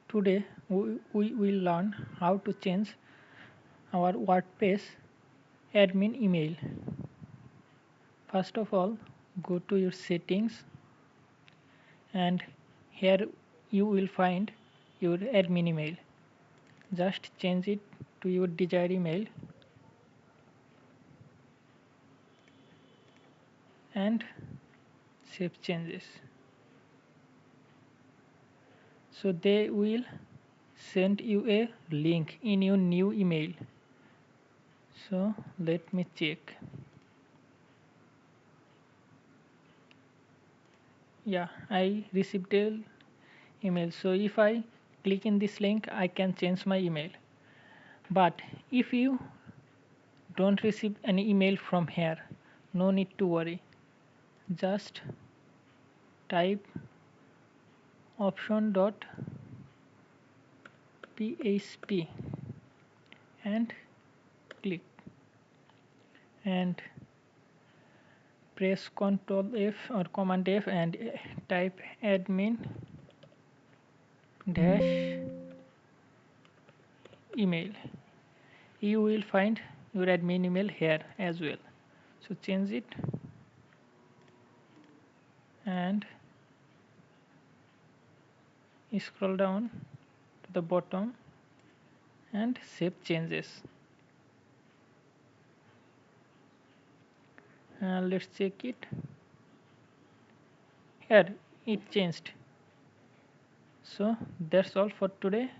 Today we will learn how to change our WordPress admin email. First of all, go to your settings and here you will find your admin email. Just change it to your desired email and save changes. So they will send you a link in your new email. So let me check. Yeah, I received a email. So if I click in this link, I can change my email. But if you don't receive any email from here, no need to worry. Just type option.php and click and press Ctrl F or Command F and type admin dash email. You will find your admin email here as well. So change it and scroll down to the bottom and save changes. Let's check it. Here it changed. So that's all for today.